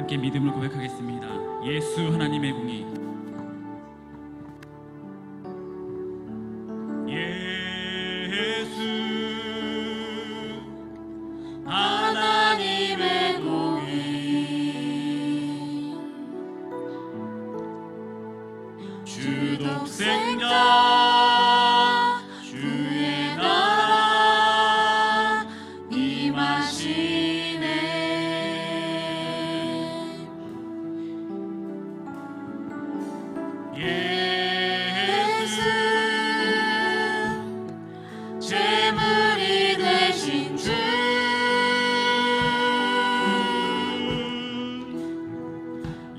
함께 믿음을 고백하겠습니다. 예수 하나님의 공의. 예수 하나님의 공의, 주 독생자 주의 나라 임하시네. 예수 제물이 되신 주,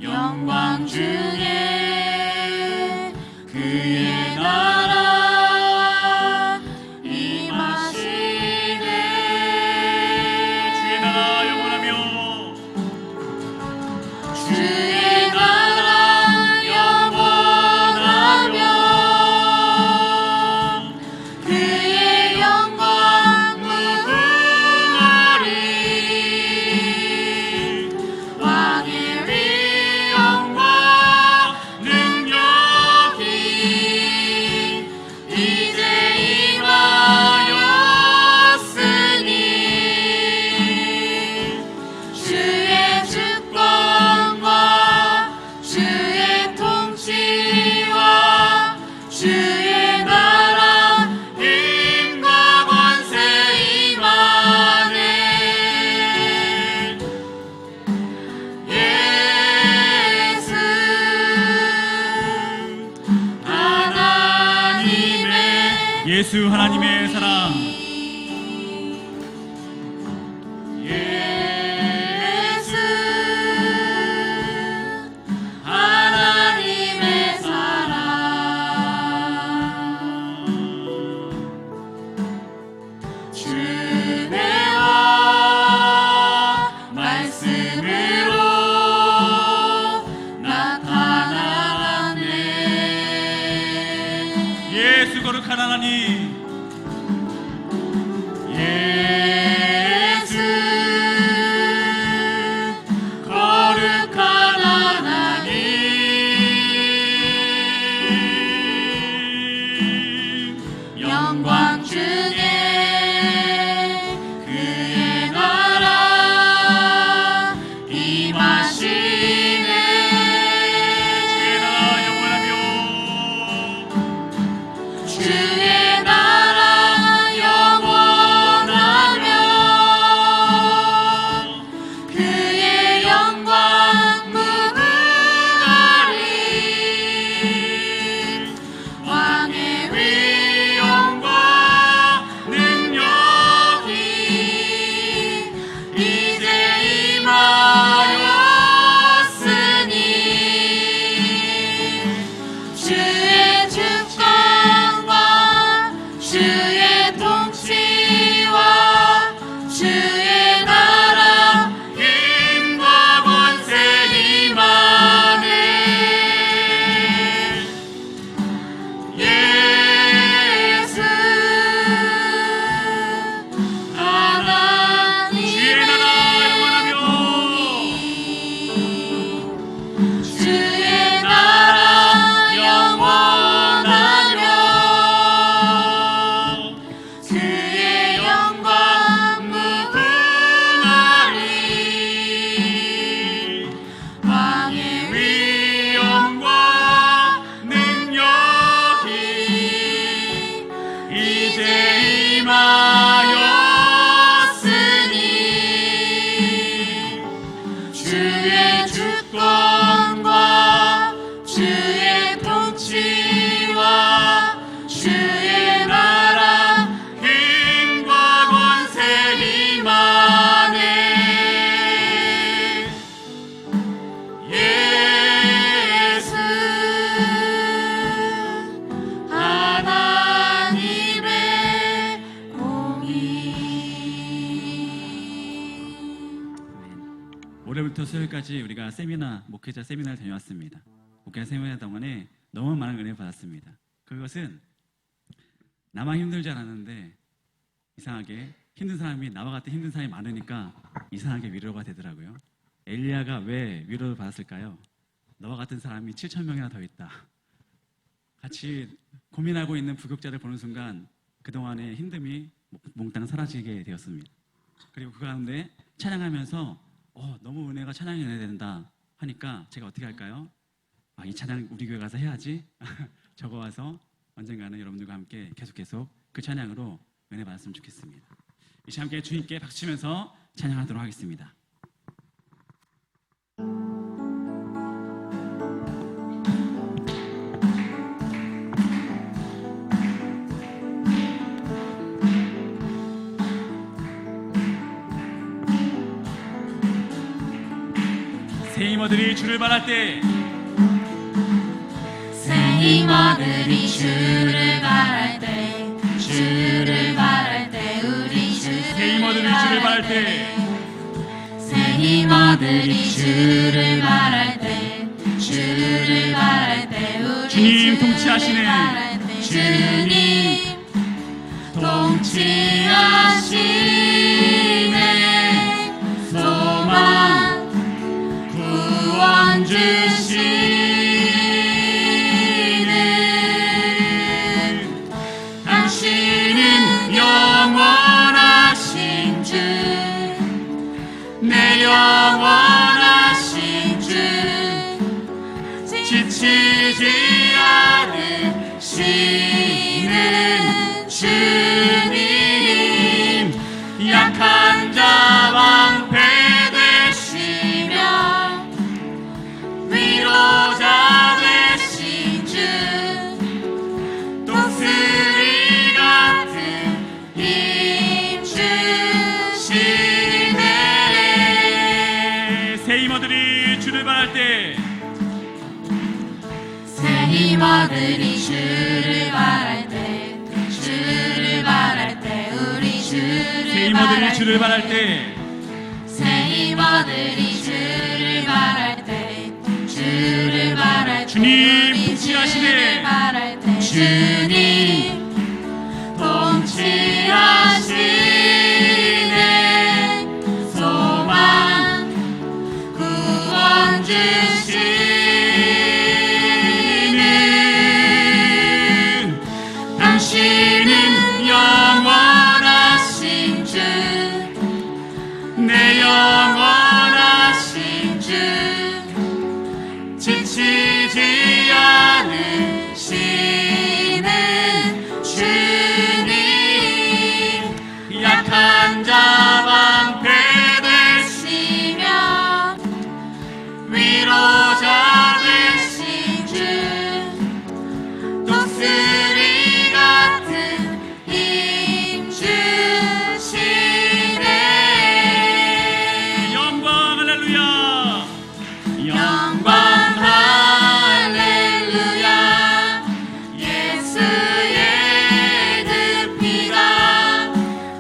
영광 중에 그의 나라 임하시네. 주의 나라 영원하며, 주의 나라 영원하며, 그의 영광 무궁하리. 왕의 위엄과 능력이 이제 임하였으니, 주의 주권과 주의 통치와 주의 나라 힘과 권세 임하네. 예수 하나님의, 예수 하나님의 사랑. 예수 하나님의 사랑. 주내와 말씀으로 나타나네. 예수 거룩한 하나님. 예수 거룩한 하나님, 영광 중에 그의 나라 임하시네. 주의 나라 영원하며, 주의 나라 영원하며, 그의 영광 무궁하리. 왕의 위엄과 능력이 이제 임하였으니, 주의 주권과 주의 통치와 주의 나라 힘과 권세 임하네. 예수 하나님, 주의 나라 영원하며, 주의 나라 영원하며, 그의 영광 무궁하리. 왕의 위엄과 능력이 이제 임하였으니, 주의 주권과 주의 통치와 주의 나라 힘과 권세 임하네. 예수 하나님의 공의. 올해부터 수요일까지 우리가 목회자 세미나를 다녀왔습니다. 목회자 세미나 동안에 너무 많은 은혜를 받았습니다. 그것은 나만 힘들지 않았는데 이상하게 힘든 사람이 나와 같은 힘든 사람이 많으니까 이상하게 위로가 되더라고요. 엘리야가 왜 위로를 받았을까요? 너와 같은 사람이 7천 명이나 더 있다. 같이 고민하고 있는 부격자를 보는 순간 그동안의 힘듦이 몽땅 사라지게 되었습니다. 그리고 그 가운데 찬양하면서 너무 은혜가 찬양이 된다 하니까 제가 어떻게 할까요? 이 찬양 우리 교회 가서 해야지. 적어와서 언젠가는 여러분들과 함께 계속 그 찬양으로 은혜 받았으면 좋겠습니다. 이 시간 함께 주님께 박수 치면서 찬양하도록 하겠습니다. 새 임원들이 주를 바랄 때, 새 임원들이 주를 바랄 때, 주를 바랄 때, 우리 새 임원들이 주를 바랄 때, 새 임원들이 주를 바랄 때, 주를 바랄 때, 우리 주님 통치하시네. 주님 통치하시네. 소망 구원 주시는 당신은 영원하신 주, 내 영원하신 주, 지치지 않으시는 주님, 약한 자 방패 되시며 위로자 되신 주, 독수리 같은 힘 주시네. 새 임원들이 주를 바랄 때, 새 임원들이 주를 바랄 때, 주를 바랄 때, 우리 새 주를 임원들이 바랄 주를 바랄 때, 새 임원들이 주를 바랄 때, 주를 바랄 때, 주님 우리 통치하시네. 주를 바랄 때, 주님 통치하시네. 소망 구원 주시는 당신은 영원하신 주, 내 영원하신 주, 지치지 않으시는 주님, 약한 자 방패 되시며 위로자 되신 주, 독수리 같은 힘 주시네. 영광 할렐루야. 영광 할렐루야. 예수의 그 피가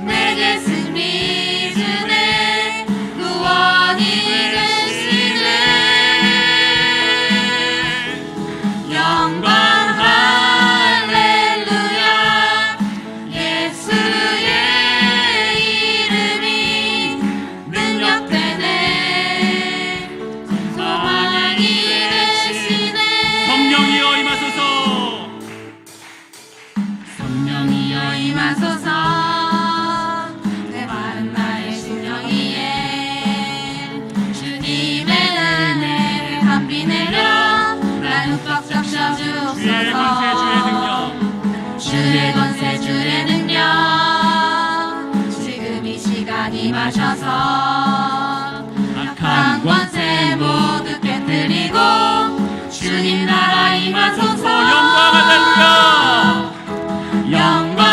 내게 승리 주네. 구원이 되시네. 영광 할렐루야. 예수의 이름이 능력되네. 소망이 되시네. 성령이여 임하소서. 성령이여 임하소서. 내 마른 나의 심령 위에 주님의 은혜를 한비 내려 날 흠뻑 적셔 주의 권세 주의 주옵소서. 능력, 주의 권세 주의 능력, 지금 이 시간 임하셔서 악한 권세 모두 깨뜨리고 주님 나라 임하소서. 영광 할렐루야. 영광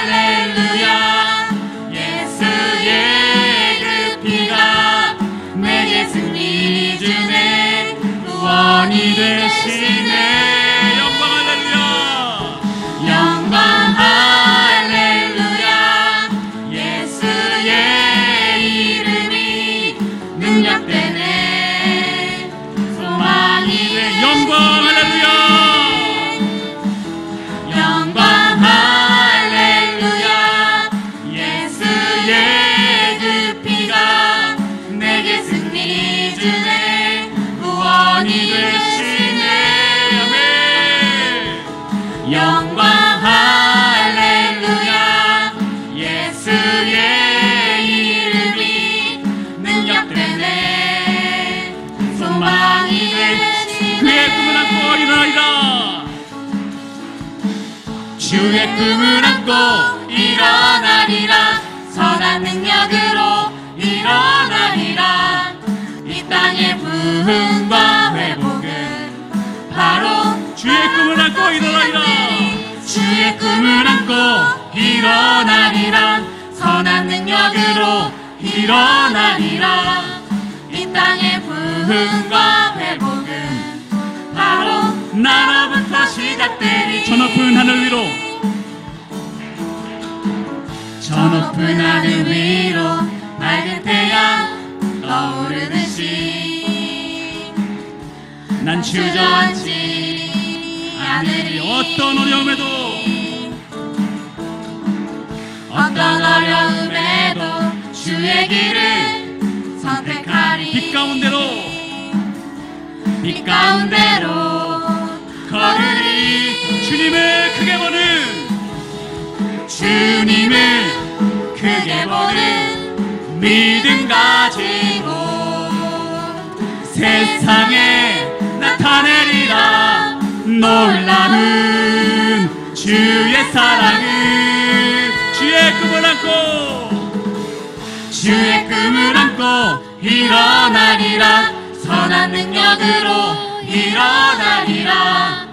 할렐루야. 예수의 그 피가 내게 승리 주네. 구원이 되시네. 영광 할렐루야. 영광 할렐루야. 예수의 이름이 능력되네. 소망이 되시네. 영광 할렐루야. 영광 주의 꿈을 안고 일어나리라. 선한 능력으로 일어나리라. 이 땅의 부흥과 회복은 바로 주의 꿈을 안고 일어나리라. 주의 꿈을 안고 일어나리라. 선한 능력으로 일어나리라. 이 땅의 부흥과 회복은 바로 나로부터 시작되리. 저 높은 하늘 위로, 저 높은 하늘 위로 맑은 태양 떠오르듯이 난 주저앉지 않으리. 어떤 어려움에도 어떤 어려움에도 주의 길을 선택하리. 빛 가운데로 빛 가운데로 걸으리. 주님을 크게 보는, 주님을 크게 보는 믿음 가지고 세상에 나타내리라. 놀라운 주의 사랑을, 주의 꿈을 안고, 주의 꿈을 안고 일어나리라. 선한 능력으로 일어나리라.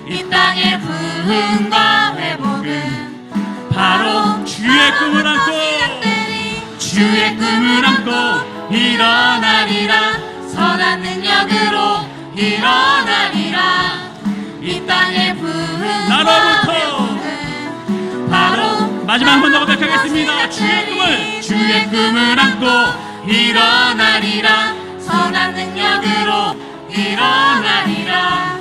이 땅의 부흥과 회복은 바로 주의 꿈을 안고, 주의 꿈을 안고 일어나리라. 선한 능력으로 일어나리라. 이 땅의 부흥과 나로부터. 회복은 바로 마지막 한 번 더 고백하겠습니다. 주의 꿈을 안고 일어나리라. 선한 능력으로 일어나리라.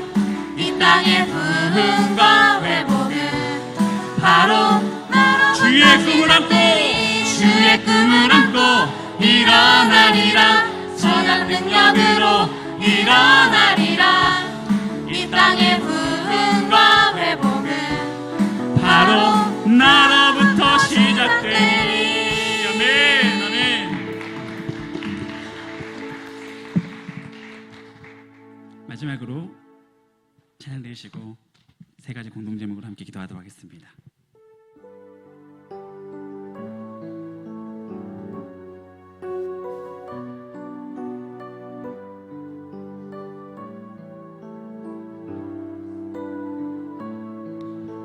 이 땅의 부흥과 회복은 바로 주의 꿈을 안고, 주의 꿈을 안고 일어나리라. 선한 능력으로 일어나리라. 이 땅의 부흥과 회복은 바로 나로부터 시작되리. 아멘, 아멘. 마지막으로 찬양 드리시고 세 가지 공동 제목으로 함께 기도하도록 하겠습니다.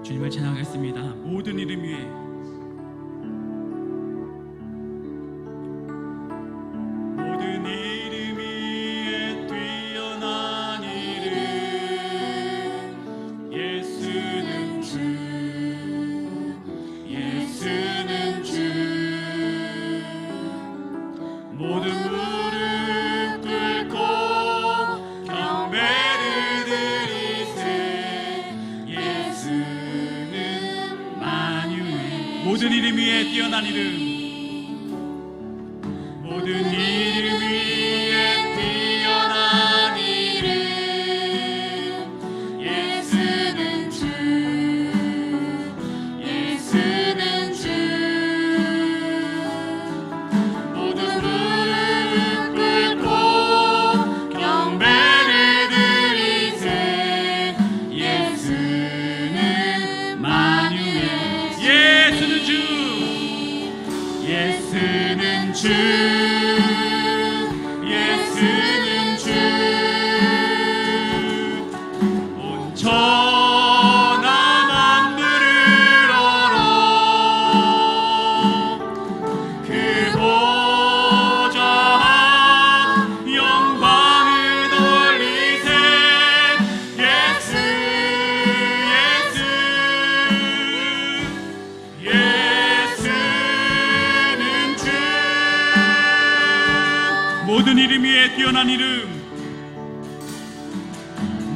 주님을 찬양하겠습니다. 모든 이름 위에, 모든 이름 위에 뛰어난 이름, 예수는 주, 예수는 주. 모든 무릎 꿇고 경배를 드리세. 예수는 만유의, 모든 이름 위에 뛰어난 이름, 모든 이름 위에 뛰어난 이름, 예수는 주, 예수는 주. 모든 무릎 꿇고 경배를 드리세. 예수는 만유의, 예수는 주, 예수는 주, 예수는 주. 온 천하 만물을 얼어 그 보좌 영광을 돌리세. 예수, 예수, 예수는 주. 모든 이름 위에 뛰어난 이름,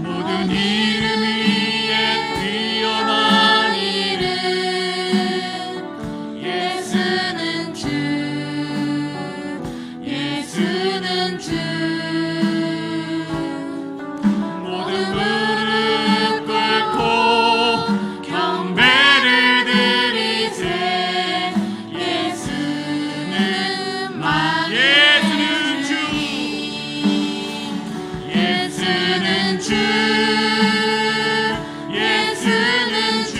모든 이름 위에 뛰어난 이름, 예수는 주, 예수는 주. 모든 무릎 꿇고 경배를 드리세. 예수는 예수는 주, 예수는 주, 예수는 주.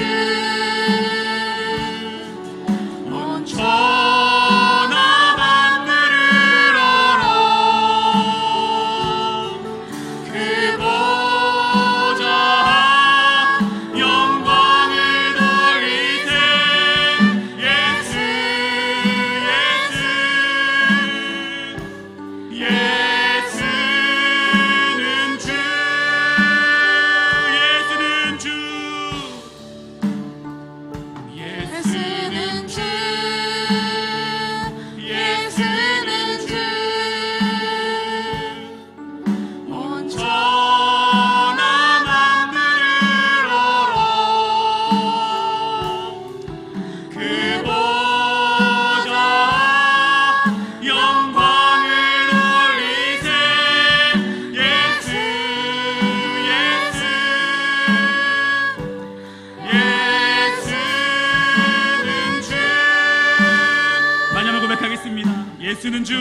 예수는 주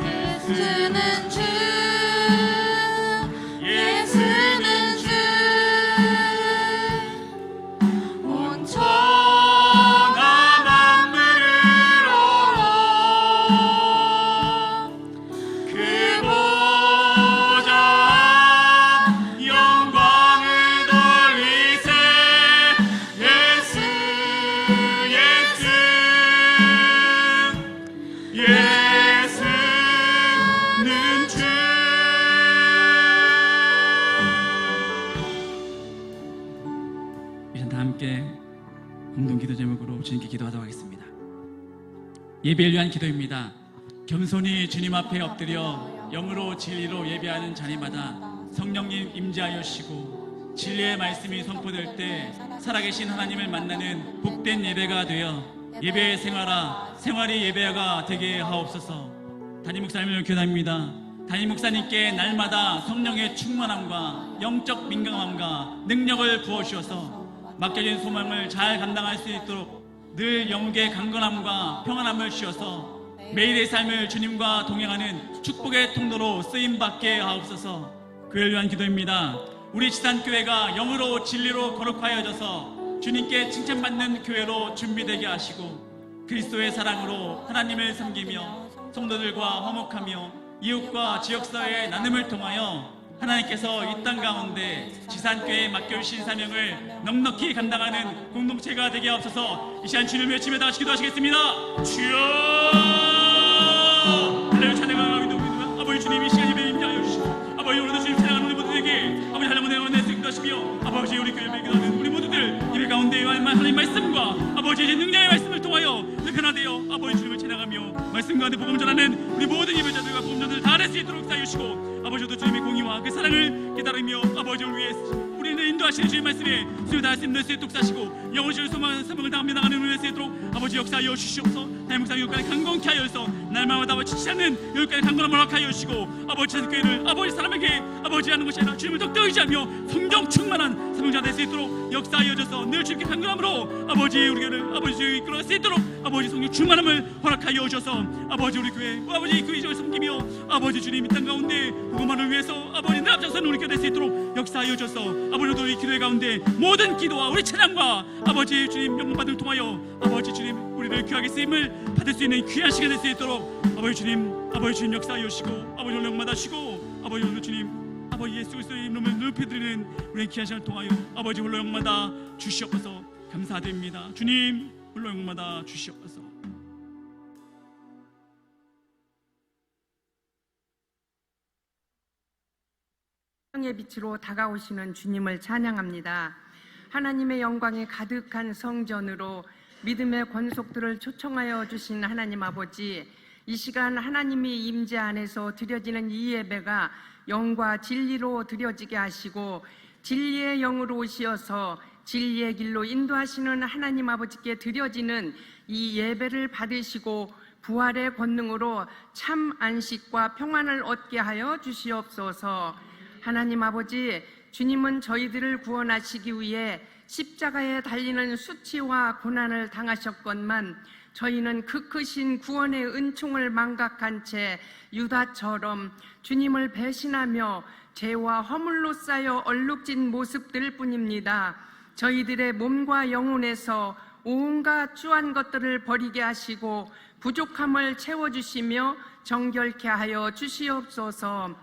예수는 주 예수는 주 온 천하 만물을 오라 그 보좌 영광을 돌리세 예수 예수 예수는 주 이제 다 함께 공동 기도 제목으로 주님께 기도하도록 하겠습니다. 예배를 위한 기도입니다. 겸손히 주님 앞에 엎드려 영으로 진리로 예배하는 자리마다 성령님 임재하여 주시고 진리의 말씀이 선포될 때 살아계신 하나님을 만나는 복된 예배가 되어 예배의 생활이 예배가 되게 하옵소서. 담임 목사님을 교단합니다. 담임 목사님께 날마다 성령의 충만함과 영적 민감함과 능력을 부어주셔서 맡겨진 소망을 잘 감당할 수 있도록 늘 영국의 강건함과 평안함을 주셔서 매일의 삶을 주님과 동행하는 축복의 통로로 쓰임받게 하옵소서. 그를 위한 기도입니다. 우리 지산교회가 영으로 진리로 거룩하여져서 주님께 칭찬받는 교회로 준비되게 하시고 그리스도의 사랑으로 하나님을 섬기며 성도들과 화목하며 이웃과 지역사회의 나눔을 통하여 하나님께서 이 땅 가운데 지산교회에 맡겨주신 사명을 넉넉히 감당하는 공동체가 되게 하옵소서. 이 시간 주님을 외치며 다같이 기도하시겠습니다. 주여 하나님 찬양하며 아버지 주님 이 시간 예배에 임재하여 주시고 아버지 오늘도 주님 찬양하는 우리 모두에게 아버지 하나님 은혜와 은혜를 기도하시며 아버지 우리 교회에 기도하는 우리 모두들 예배 가운데 하나님 말씀과 아버지 의 능력의 말씀을 통하여 변화되어 아버지 주님을 찬양하며 말씀 가운데 복음 전하는 우리 모든 예배자들과 복음자들 다 할 수 있도록 사여 주시고 아버지도 주님의 공의와 그 사랑을 깨달으며 아버지를 위해 우리를 인도하시는 주의 말씀에 수요 다할 수 있는 수 있도록 사시고 영원히 소망하는 사명을 다하며 나가는 우리의 수 있도록 아버지 역사하여 주시옵소서. 다임목사 여기까지 강건케 하여서 날마다 아버지 지치지 않는 여기까지 강건함을 허락하여 주시고 아버지 교회를 아버지 사람에게 아버지 하는 것이 아니라 주님을 더욱더 의지하며 성령 충만한 사명자 될 수 있도록 역사하여 줘서 늘 주님께 강건함으로 아버지 우리 교회를 아버지 이끌어갈 수 있도록 아버지 성령 충만함을 허락하여 주셔서 아버지 우리 교회 아버지 그 이정을 섬기며 아버지 주님 이 땅 가운데 그것만을 위해서 아버지 늘 앞장서는 우리 교회 될 수 있도록 역사하여 주셔서 아버지도 이 기도회 가운데 모든 기도와 우리 찬양과 아버지 주님 영광받을 통하여 아버지 주님 우리를 귀하게 쓰임을 받을 수 있는 귀한 시간 될 수 있도록 아버지 주님 역사하여 주시고 아버지 오늘 영광 받으시고 아버지 오늘 주님 아버지 예수 그리스도의 이름을 높여드리는 우리의 귀한 시간을 통하여 아버지 홀로 영광받아 주시옵소서. 감사드립니다. 주님 홀로 영광받아 주시옵소서. 의 빛으로 다가오시는 주님을 찬양합니다. 하나님의 영광이 가득한 성전으로 믿음의 권속들을 초청하여 주신 하나님 아버지, 이 시간 하나님이 임재 안에서 드려지는 이 예배가 영과 진리로 드려지게 하시고 진리의 영으로 오시어서 진리의 길로 인도하시는 하나님 아버지께 드려지는 이 예배를 받으시고 부활의 권능으로 참 안식과 평안을 얻게 하여 주시옵소서. 하나님 아버지, 주님은 저희들을 구원하시기 위해 십자가에 달리는 수치와 고난을 당하셨건만 저희는 그 크신 구원의 은총을 망각한 채 유다처럼 주님을 배신하며 죄와 허물로 쌓여 얼룩진 모습들 뿐입니다. 저희들의 몸과 영혼에서 온갖 추한 것들을 버리게 하시고 부족함을 채워주시며 정결케 하여 주시옵소서.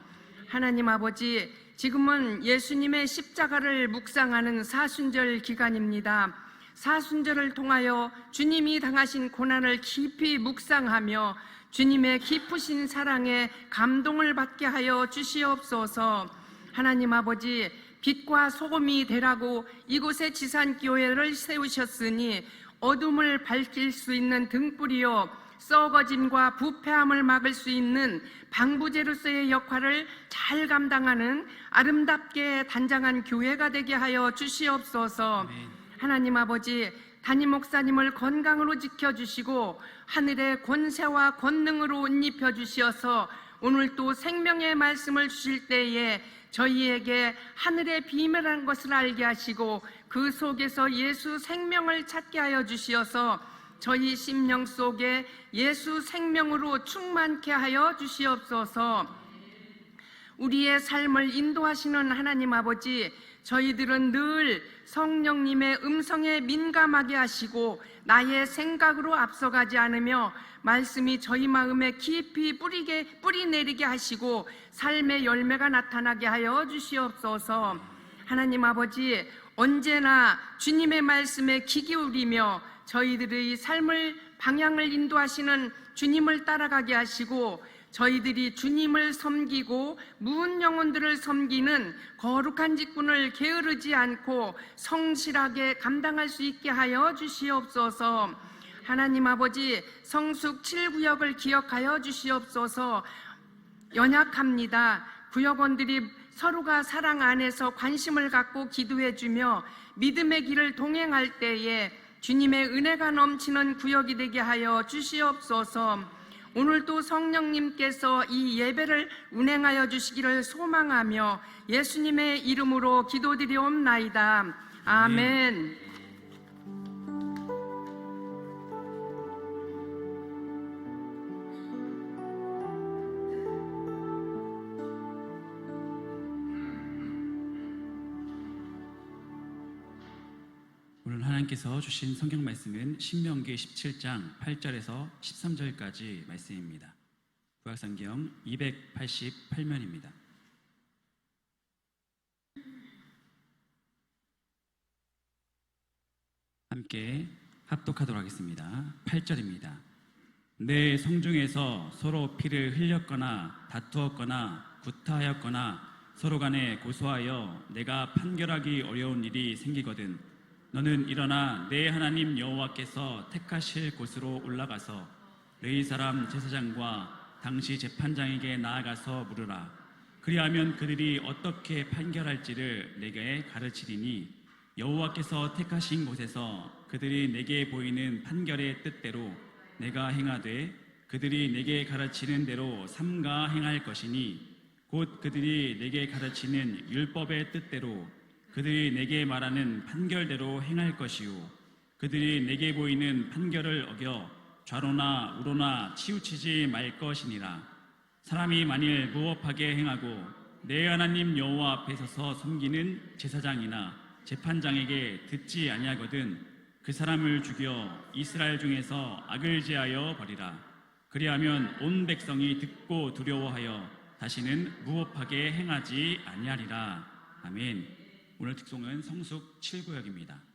하나님 아버지, 지금은 예수님의 십자가를 묵상하는 사순절 기간입니다. 사순절을 통하여 주님이 당하신 고난을 깊이 묵상하며 주님의 깊으신 사랑에 감동을 받게 하여 주시옵소서. 하나님 아버지, 빛과 소금이 되라고 이곳에 지산교회를 세우셨으니 어둠을 밝힐 수 있는 등불이요 썩어짐과 부패함을 막을 수 있는 방부제로서의 역할을 잘 감당하는 아름답게 단장한 교회가 되게 하여 주시옵소서. 하나님 아버지, 담임 목사님을 건강으로 지켜주시고 하늘의 권세와 권능으로 옷 입혀주시어서 오늘 또 생명의 말씀을 주실 때에 저희에게 하늘의 비밀한 것을 알게 하시고 그 속에서 예수 생명을 찾게 하여 주시어서 저희 심령 속에 예수 생명으로 충만케 하여 주시옵소서. 우리의 삶을 인도하시는 하나님 아버지, 저희들은 늘 성령님의 음성에 민감하게 하시고 나의 생각으로 앞서가지 않으며 말씀이 저희 마음에 깊이 뿌리 내리게 하시고 삶의 열매가 나타나게 하여 주시옵소서. 하나님 아버지, 언제나 주님의 말씀에 귀 기울이며 저희들의 삶을 방향을 인도하시는 주님을 따라가게 하시고 저희들이 주님을 섬기고 무은 영혼들을 섬기는 거룩한 직분을 게으르지 않고 성실하게 감당할 수 있게 하여 주시옵소서. 하나님 아버지, 성숙 7구역을 기억하여 주시옵소서. 연약합니다. 구역원들이 서로가 사랑 안에서 관심을 갖고 기도해주며 믿음의 길을 동행할 때에 주님의 은혜가 넘치는 구역이 되게 하여 주시옵소서. 오늘도 성령님께서 이 예배를 운행하여 주시기를 소망하며 예수님의 이름으로 기도드리옵나이다. 아멘. 오늘 하나님께서 주신 성경 말씀은 신명기 17장 8절에서 13절까지 말씀입니다. 구약성경 288면입니다. 함께 합독하도록 하겠습니다. 8절입니다. 내 성중에서 서로 피를 흘렸거나 다투었거나 구타하였거나 서로 간에 고소하여 내가 판결하기 어려운 일이 생기거든 너는 일어나 내 하나님 여호와께서 택하실 곳으로 올라가서 레위 사람 제사장과 당시 재판장에게 나아가서 물으라. 그리하면 그들이 어떻게 판결할지를 내게 가르치리니 여호와께서 택하신 곳에서 그들이 내게 보이는 판결의 뜻대로 내가 행하되 그들이 내게 가르치는 대로 삼가 행할 것이니 곧 그들이 내게 가르치는 율법의 뜻대로 그들이 내게 말하는 판결대로 행할 것이요 그들이 내게 보이는 판결을 어겨 좌로나 우로나 치우치지 말 것이니라. 사람이 만일 무법하게 행하고 내 하나님 여호와 앞에 서서 섬기는 제사장이나 재판장에게 듣지 아니하거든 그 사람을 죽여 이스라엘 중에서 악을 제하여 버리라. 그리하면 온 백성이 듣고 두려워하여 다시는 무법하게 행하지 아니하리라. 아멘. 오늘 특송은 성숙 7구역입니다.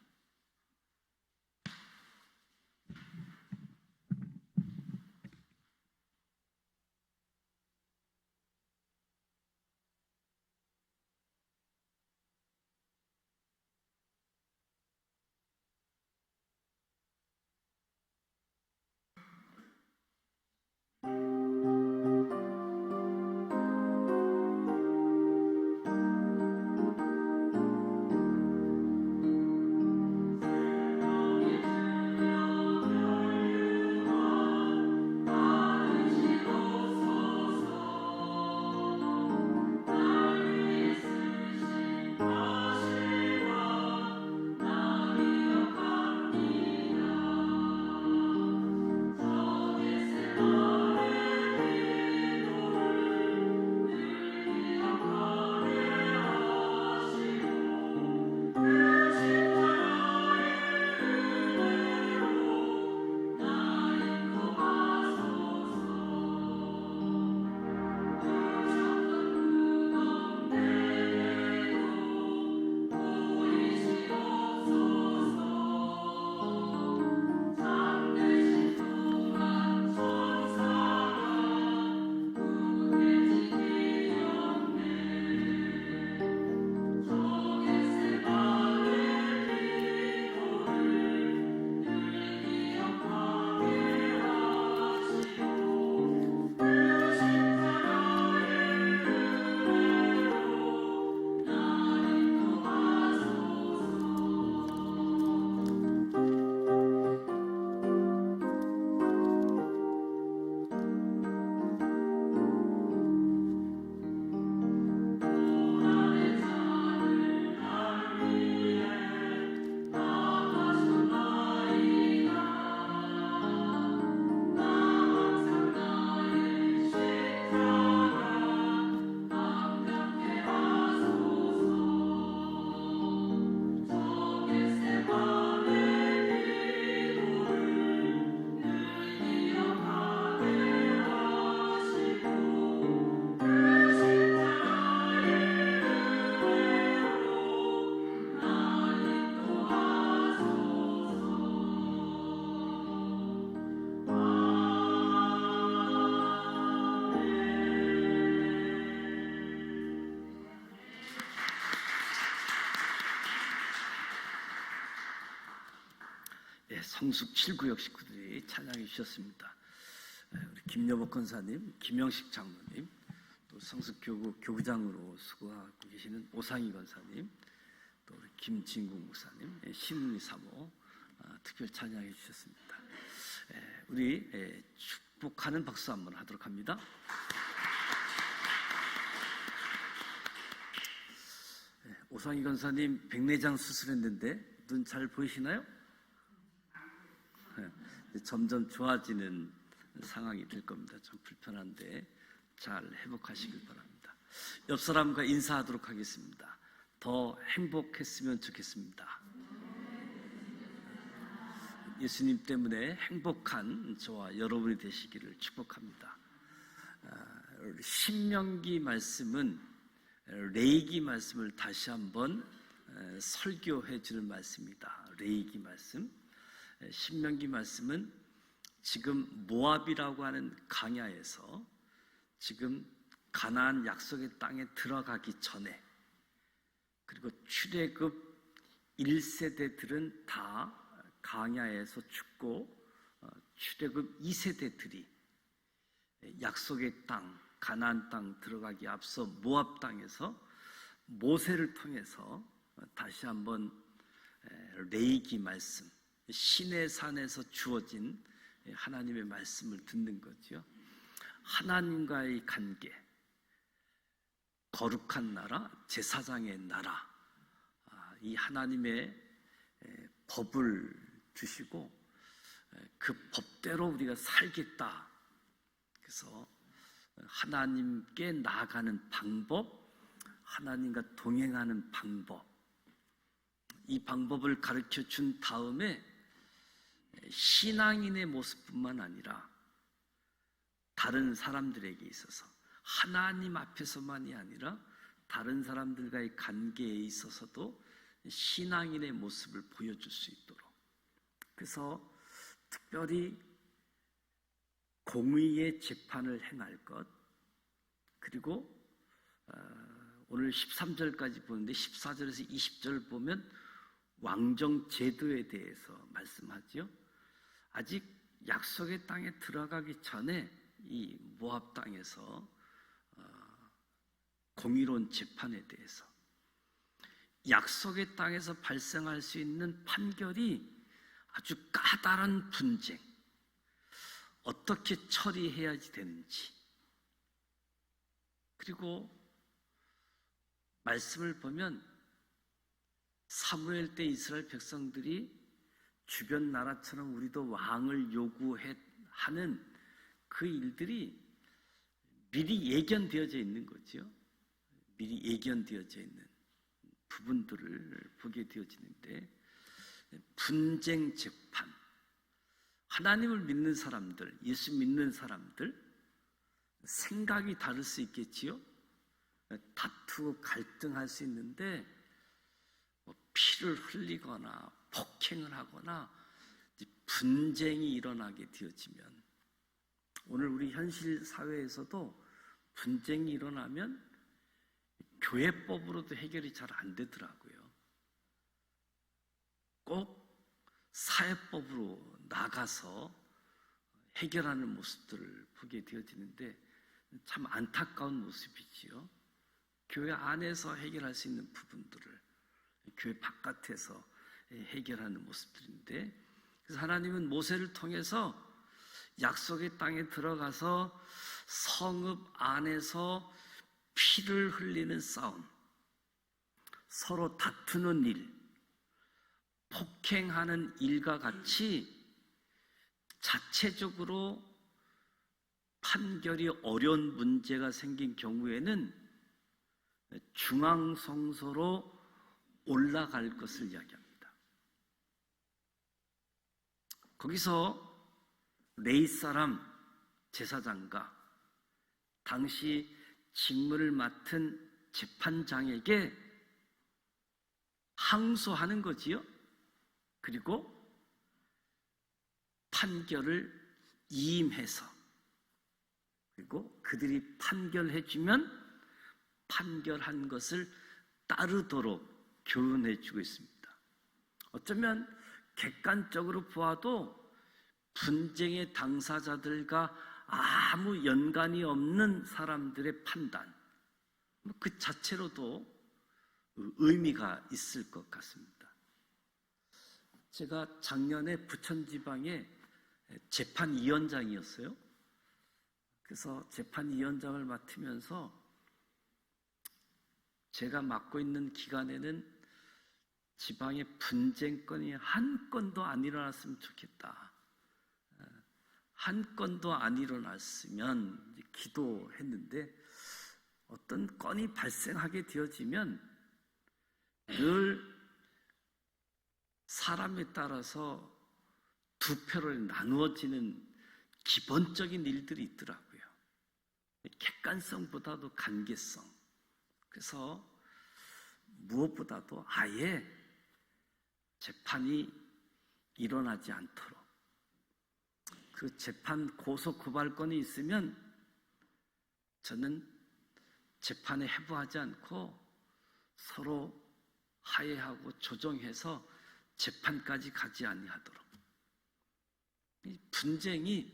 성숙 7구역 식구들이 찬양해 주셨습니다. 우리 김여복 권사님, 김영식 장로님, 또 성숙교구 교구장으로 수고하고 계시는 오상희 권사님, 또 우리 김진국 목사님, 신은희 사모 특별 찬양해 주셨습니다. 우리 축복하는 박수 한번 하도록 합니다. 오상희 권사님 백내장 수술했는데 눈 잘 보이시나요? 점점 좋아지는 상황이 될 겁니다. 좀 불편한데 잘 회복하시길 바랍니다. 옆 사람과 인사하도록 하겠습니다. 더 행복했으면 좋겠습니다. 예수님 때문에 행복한 저와 여러분이 되시기를 축복합니다. 신명기 말씀은 레위기 말씀을 다시 한번 설교해 주는 말씀입니다. 레위기 말씀, 신명기 말씀은 지금 모압이라고 하는 광야에서 지금 가나안 약속의 땅에 들어가기 전에, 그리고 출애굽 1세대들은 다 광야에서 죽고 출애굽 2세대들이 약속의 땅, 가나안 땅 들어가기 앞서 모압 땅에서 모세를 통해서 다시 한번 레위기 말씀, 신의 산에서 주어진 하나님의 말씀을 듣는 거죠. 하나님과의 관계, 거룩한 나라, 제사장의 나라, 이 하나님의 법을 주시고 그 법대로 우리가 살겠다. 그래서 하나님께 나아가는 방법, 하나님과 동행하는 방법, 이 방법을 가르쳐 준 다음에 신앙인의 모습뿐만 아니라 다른 사람들에게 있어서, 하나님 앞에서만이 아니라 다른 사람들과의 관계에 있어서도 신앙인의 모습을 보여줄 수 있도록, 그래서 특별히 공의의 재판을 행할 것, 그리고 오늘 13절까지 보는데 14절에서 20절 보면 왕정 제도에 대해서 말씀하죠. 아직 약속의 땅에 들어가기 전에 이 모압 땅에서 공의로운 재판에 대해서, 약속의 땅에서 발생할 수 있는 판결이 아주 까다로운 분쟁, 어떻게 처리해야지 되는지, 그리고 말씀을 보면 사무엘 때 이스라엘 백성들이 주변 나라처럼 우리도 왕을 요구하는 그 일들이 미리 예견되어져 있는 거죠. 미리 예견되어져 있는 부분들을 보게 되어지는데, 분쟁 재판, 하나님을 믿는 사람들, 예수 믿는 사람들 생각이 다를 수 있겠지요. 다투고 갈등할 수 있는데 피를 흘리거나 폭행을 하거나 분쟁이 일어나게 되어지면, 오늘 우리 현실 사회에서도 분쟁이 일어나면 교회법으로도 해결이 잘 안 되더라고요. 꼭 사회법으로 나가서 해결하는 모습들을 보게 되어지는데 참 안타까운 모습이지요. 교회 안에서 해결할 수 있는 부분들을 교회 바깥에서 해결하는 모습들인데, 그래서 하나님은 모세를 통해서 약속의 땅에 들어가서 성읍 안에서 피를 흘리는 싸움, 서로 다투는 일, 폭행하는 일과 같이 자체적으로 판결이 어려운 문제가 생긴 경우에는 중앙성소로 올라갈 것을 이야기합니다. 거기서 레위 사람 제사장과 당시 직무를 맡은 재판장에게 항소하는 거지요. 그리고 판결을 이임해서, 그리고 그들이 판결해주면 판결한 것을 따르도록 교훈해주고 있습니다. 어쩌면 객관적으로 보아도 분쟁의 당사자들과 아무 연관이 없는 사람들의 판단, 그 자체로도 의미가 있을 것 같습니다. 제가 작년에 부천지방의 재판위원장이었어요. 그래서 재판위원장을 맡으면서 제가 맡고 있는 기간에는 지방의 분쟁건이 한 건도 안 일어났으면 좋겠다. 한 건도 안 일어났으면 기도했는데, 어떤 건이 발생하게 되어지면 늘 사람에 따라서 두 표로 나누어지는 기본적인 일들이 있더라고요. 객관성보다도 관계성. 그래서 무엇보다도 아예 재판이 일어나지 않도록, 그 재판 고소 고발건이 있으면 저는 재판에 해부하지 않고 서로 화해하고 조정해서 재판까지 가지 아니하도록. 이 분쟁이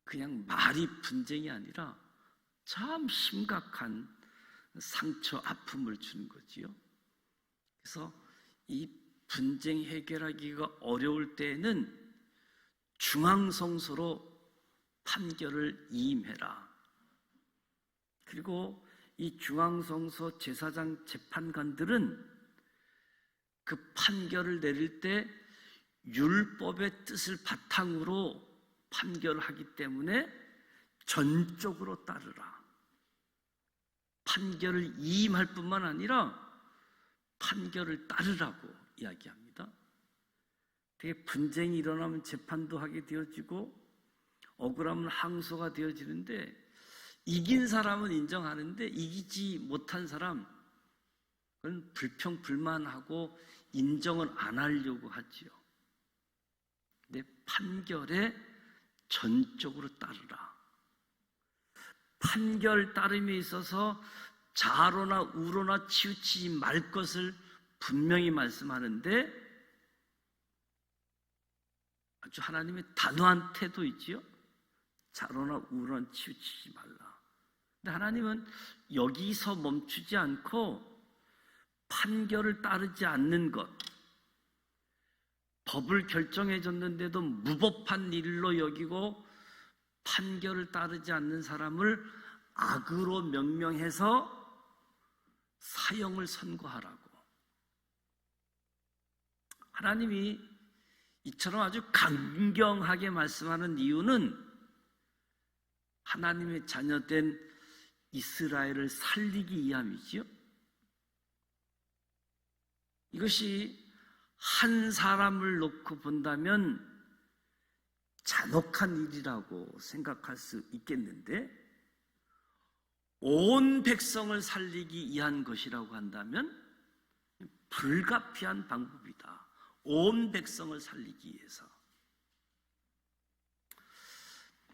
그냥 말이 분쟁이 아니라 참 심각한 상처, 아픔을 주는 거지요. 그래서 이 분쟁 해결하기가 어려울 때에는 중앙성소로 판결을 이임해라. 그리고 이 중앙성소 제사장 재판관들은 그 판결을 내릴 때 율법의 뜻을 바탕으로 판결하기 때문에 전적으로 따르라. 판결을 이임할 뿐만 아니라 판결을 따르라고 이야기합니다. 되게 분쟁이 일어나면 재판도 하게 되어지고 억울하면 항소가 되어지는데, 이긴 사람은 인정하는데 이기지 못한 사람은 불평불만하고 인정을 안 하려고 하지요. 근데 판결에 전적으로 따르라. 판결 따름에 있어서 좌로나 우로나 치우치지 말 것을 분명히 말씀하는데, 아주 하나님의 단호한 태도이지요. 좌로나 우로나 치우치지 말라. 근데 하나님은 여기서 멈추지 않고 판결을 따르지 않는 것, 법을 결정해줬는데도 무법한 일로 여기고 판결을 따르지 않는 사람을 악으로 명명해서 사형을 선고하라고. 하나님이 이처럼 아주 강경하게 말씀하는 이유는 하나님의 자녀된 이스라엘을 살리기 위함이지요. 이것이 한 사람을 놓고 본다면 잔혹한 일이라고 생각할 수 있겠는데, 온 백성을 살리기 위한 것이라고 한다면 불가피한 방법이다. 온 백성을 살리기 위해서.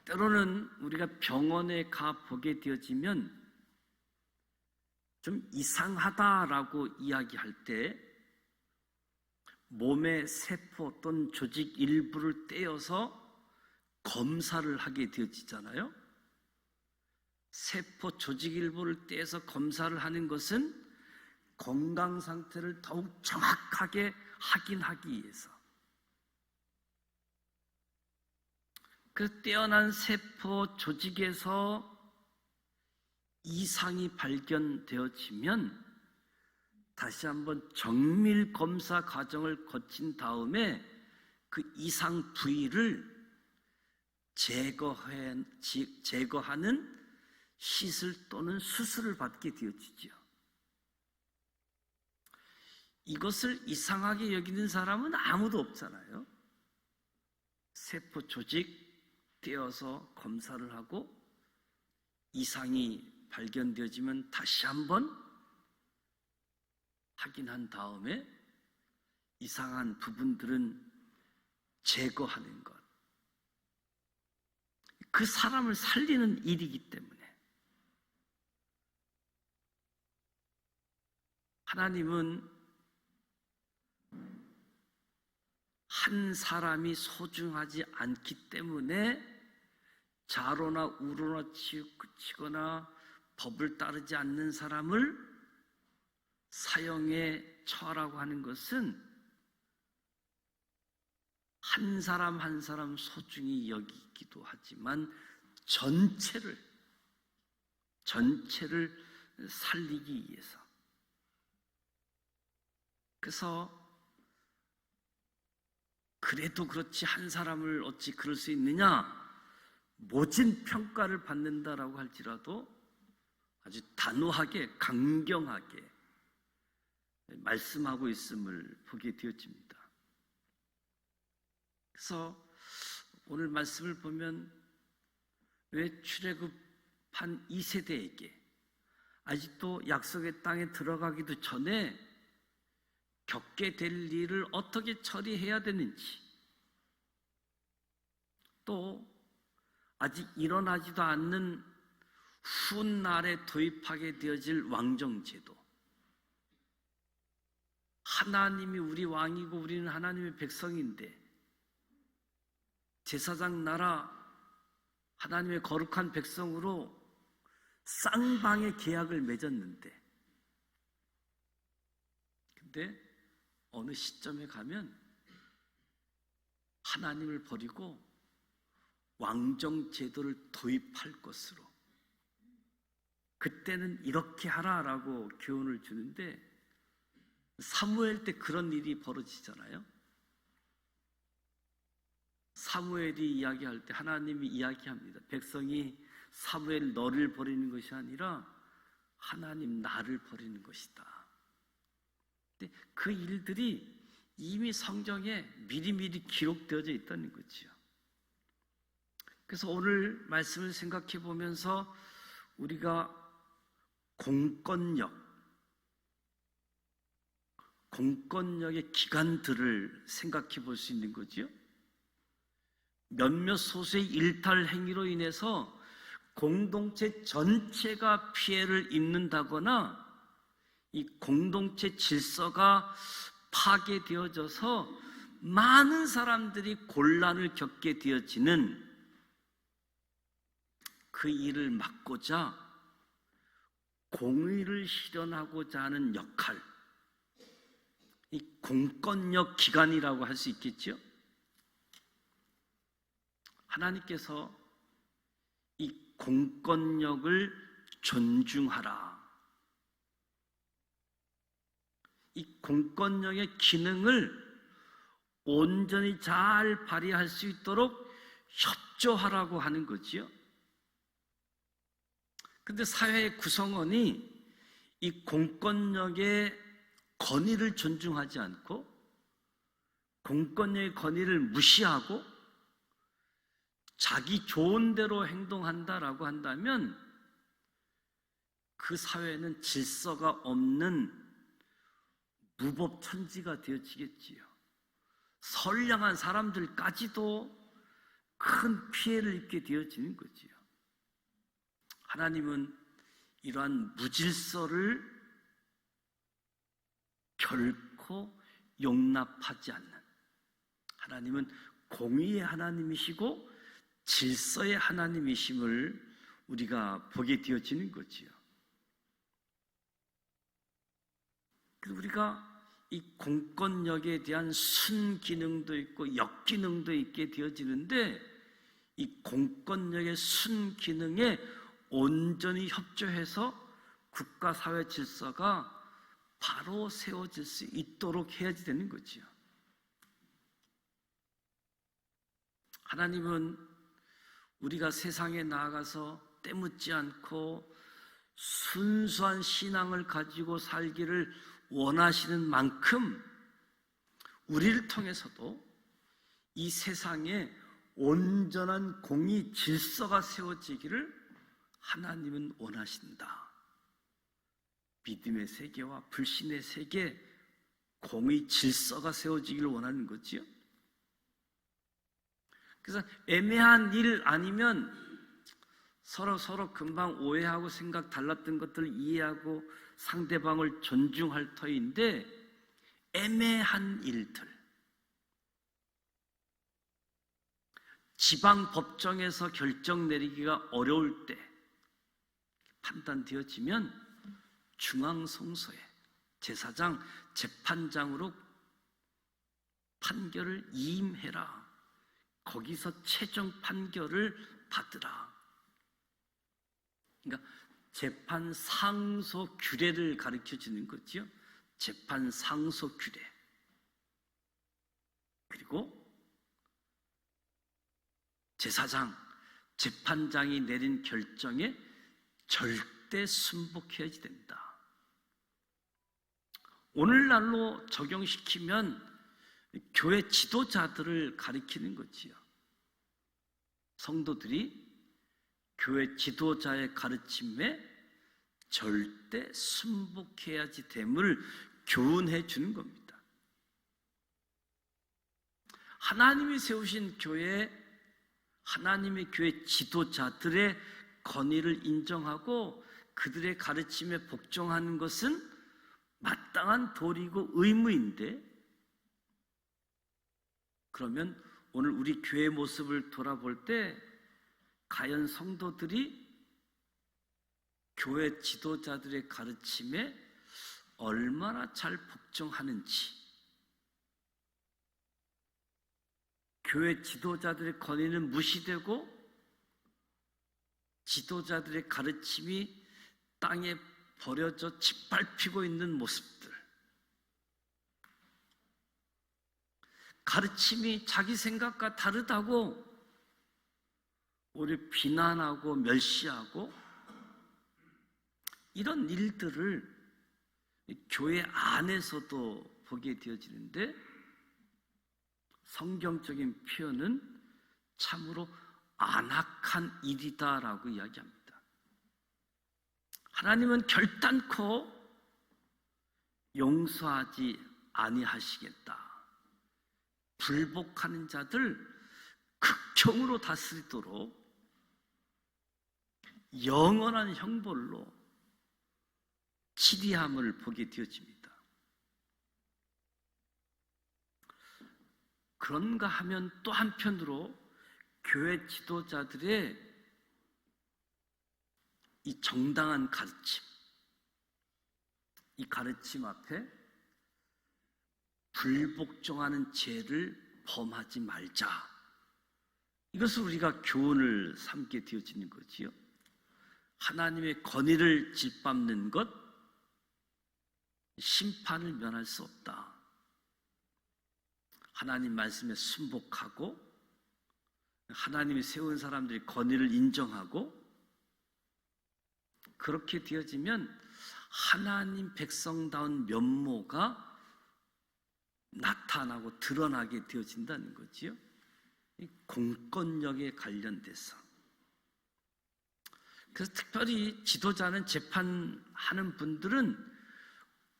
때로는 우리가 병원에 가 보게 되어지면 좀 이상하다라고 이야기할 때 몸의 세포 또는 조직 일부를 떼어서 검사를 하게 되어지잖아요. 세포 조직 일부를 떼서 검사를 하는 것은 건강 상태를 더욱 정확하게 확인하기 위해서. 그 떼어난 세포 조직에서 이상이 발견되어지면 다시 한번 정밀 검사 과정을 거친 다음에 그 이상 부위를 제거하는 시술 또는 수술을 받게 되어지죠. 이것을 이상하게 여기는 사람은 아무도 없잖아요. 세포 조직 떼어서 검사를 하고 이상이 발견되어지면 다시 한번 확인한 다음에 이상한 부분들은 제거하는 것. 그 사람을 살리는 일이기 때문에 하나님은 한 사람이 소중하지 않기 때문에 좌로나 우로나 치우치거나 법을 따르지 않는 사람을 사형에 처하라고 하는 것은 한 사람 한 사람 소중히 여기기도 하지만 전체를 살리기 위해서. 그래서 그래도 그렇지 한 사람을 어찌 그럴 수 있느냐, 모진 평가를 받는다라고 할지라도 아주 단호하게 강경하게 말씀하고 있음을 보게 되어집니다. 그래서 오늘 말씀을 보면 왜 출애굽한 2세대에게 아직도 약속의 땅에 들어가기도 전에 겪게 될 일을 어떻게 처리해야 되는지, 또 아직 일어나지도 않는 훗날에 도입하게 되어질 왕정제도, 하나님이 우리 왕이고 우리는 하나님의 백성인데 제사장 나라 하나님의 거룩한 백성으로 쌍방의 계약을 맺었는데, 근데 어느 시점에 가면 하나님을 버리고 왕정 제도를 도입할 것으로, 그때는 이렇게 하라라고 교훈을 주는데, 사무엘 때 그런 일이 벌어지잖아요. 사무엘이 이야기할 때 하나님이 이야기합니다. 백성이 사무엘 너를 버리는 것이 아니라 하나님 나를 버리는 것이다. 근데 그 일들이 이미 성경에 미리미리 기록되어져 있다는 거죠. 그래서 오늘 말씀을 생각해 보면서 우리가 공권력의 기관들을 생각해 볼 수 있는 거지요. 몇몇 소수의 일탈 행위로 인해서 공동체 전체가 피해를 입는다거나 이 공동체 질서가 파괴되어져서 많은 사람들이 곤란을 겪게 되어지는 그 일을 막고자 공의를 실현하고자 하는 역할, 이 공권력 기관이라고 할 수 있겠죠. 하나님께서 이 공권력을 존중하라, 이 공권력의 기능을 온전히 잘 발휘할 수 있도록 협조하라고 하는 거지요. 그런데 사회의 구성원이 이 공권력의 권위를 존중하지 않고 공권력의 권위를 무시하고 자기 좋은 대로 행동한다라고 한다면 그 사회는 질서가 없는 무법천지가 되어지겠지요. 선량한 사람들까지도 큰 피해를 입게 되어지는 거지요. 하나님은 이러한 무질서를 결코 용납하지 않는, 하나님은 공의의 하나님이시고 질서의 하나님이심을 우리가 보게 되어지는 거지요. 그래서 우리가 이 공권력에 대한 순기능도 있고 역기능도 있게 되어지는데, 이 공권력의 순기능에 온전히 협조해서 국가 사회 질서가 바로 세워질 수 있도록 해야지 되는 거지요. 하나님은 우리가 세상에 나아가서 때묻지 않고 순수한 신앙을 가지고 살기를 원하시는 만큼 우리를 통해서도 이 세상에 온전한 공의 질서가 세워지기를 하나님은 원하신다. 믿음의 세계와 불신의 세계, 공의 질서가 세워지기를 원하는 거지요. 그래서 애매한 일 아니면 서로 금방 오해하고 생각 달랐던 것들을 이해하고 상대방을 존중할 터인데, 애매한 일들, 지방 법정에서 결정 내리기가 어려울 때 판단되어지면 중앙성소에 제사장, 재판장으로 판결을 이임해라. 거기서 최종 판결을 받으라. 그러니까 재판 상소 규례를 가르쳐 주는 거죠. 재판 상소 규례. 그리고 제사장, 재판장이 내린 결정에 절대 순복해야지 된다. 오늘날로 적용시키면 교회 지도자들을 가리키는 거지요. 성도들이 교회 지도자의 가르침에 절대 순복해야지 됨을 교훈해 주는 겁니다. 하나님이 세우신 교회, 하나님의 교회 지도자들의 권위를 인정하고 그들의 가르침에 복종하는 것은 마땅한 도리고 의무인데, 그러면 오늘 우리 교회 모습을 돌아볼 때 과연 성도들이 교회 지도자들의 가르침에 얼마나 잘 복종하는지, 교회 지도자들의 권위는 무시되고 지도자들의 가르침이 땅에 버려져 짓밟히고 있는 모습들, 가르침이 자기 생각과 다르다고 우리 비난하고 멸시하고 이런 일들을 교회 안에서도 보게 되어지는데, 성경적인 표현은 참으로 안악한 일이다라고 이야기합니다. 하나님은 결단코 용서하지 아니하시겠다. 불복하는 자들 극형으로 다스리도록 영원한 형벌로 치리함을 보게 되어집니다. 그런가 하면 또 한편으로 교회 지도자들의 이 정당한 가르침, 이 가르침 앞에 불복종하는 죄를 범하지 말자, 이것을 우리가 교훈을 삼게 되어지는 거지요. 하나님의 권위를 짓밟는 것, 심판을 면할 수 없다. 하나님 말씀에 순복하고 하나님이 세운 사람들의 권위를 인정하고, 그렇게 되어지면 하나님 백성다운 면모가 나타나고 드러나게 되어진다는 거지요. 이 공권력에 관련돼서. 그래서 특별히 지도자는, 재판하는 분들은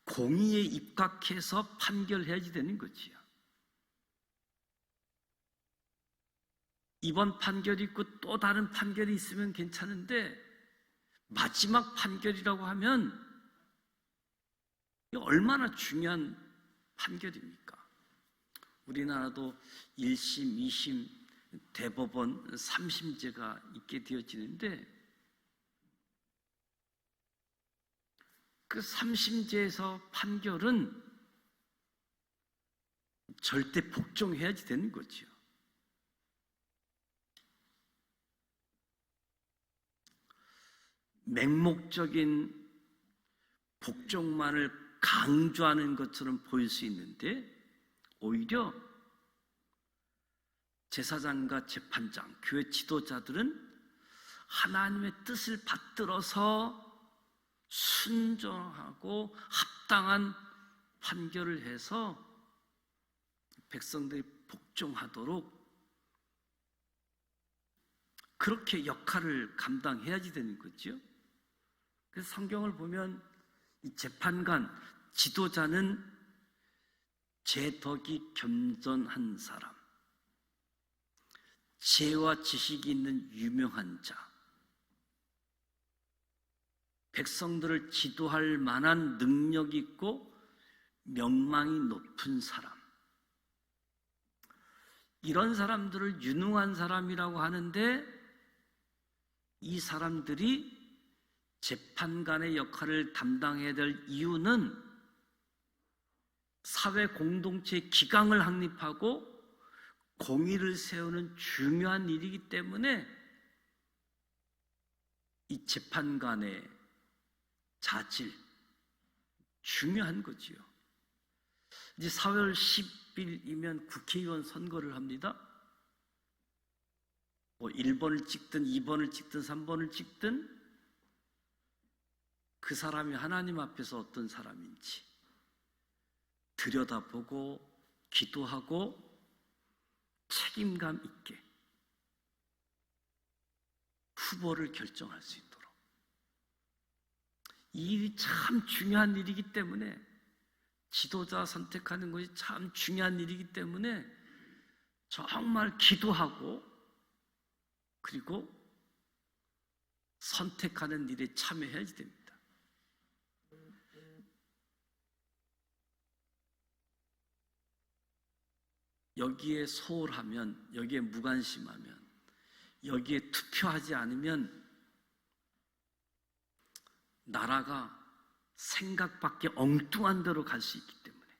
공의에 입각해서 판결해야지 되는 거지요. 이번 판결이 있고 또 다른 판결이 있으면 괜찮은데, 마지막 판결이라고 하면 얼마나 중요한 판결입니까? 우리나라도 1심, 2심, 대법원, 3심제가 있게 되어지는데, 그 3심제에서 판결은 절대 복종해야지 되는 거죠. 맹목적인 복종만을 강조하는 것처럼 보일 수 있는데, 오히려 제사장과 재판장, 교회 지도자들은 하나님의 뜻을 받들어서 순종하고 합당한 판결을 해서 백성들이 복종하도록 그렇게 역할을 감당해야지 되는 거죠. 그래서 성경을 보면 이 재판관, 지도자는 재덕이 겸손한 사람, 지혜와 지식이 있는 유명한 자, 백성들을 지도할 만한 능력이 있고 명망이 높은 사람, 이런 사람들을 유능한 사람이라고 하는데 이 사람들이 재판관의 역할을 담당해야 될 이유는 사회 공동체의 기강을 확립하고 공의를 세우는 중요한 일이기 때문에 이 재판관의 자질 중요한 거지요. 이제 4월 10일이면 국회의원 선거를 합니다. 뭐 1번을 찍든 2번을 찍든 3번을 찍든 그 사람이 하나님 앞에서 어떤 사람인지 들여다보고 기도하고 책임감 있게 후보를 결정할 수 있도록, 이 일이 참 중요한 일이기 때문에, 지도자 선택하는 것이 참 중요한 일이기 때문에 정말 기도하고 그리고 선택하는 일에 참여해야지 됩니다. 여기에 소홀하면, 여기에 무관심하면, 여기에 투표하지 않으면 나라가 생각밖에 엉뚱한 데로 갈 수 있기 때문에,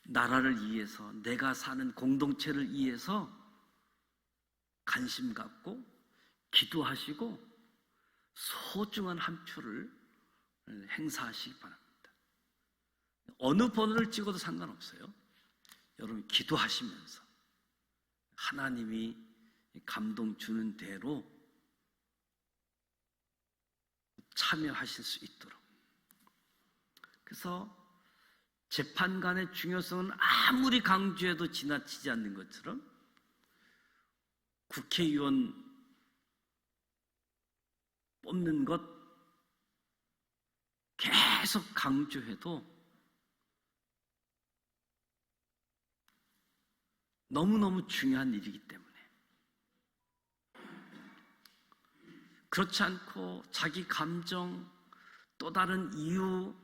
나라를 위해서, 내가 사는 공동체를 위해서 관심 갖고 기도하시고 소중한 한 표를 행사하시기 바랍니다. 어느 번호를 찍어도 상관없어요. 여러분 기도하시면서 하나님이 감동 주는 대로 참여하실 수 있도록. 그래서 재판관의 중요성은 아무리 강조해도 지나치지 않는 것처럼 국회의원 뽑는 것 계속 강조해도 너무너무 중요한 일이기 때문에, 그렇지 않고 자기 감정, 또 다른 이유,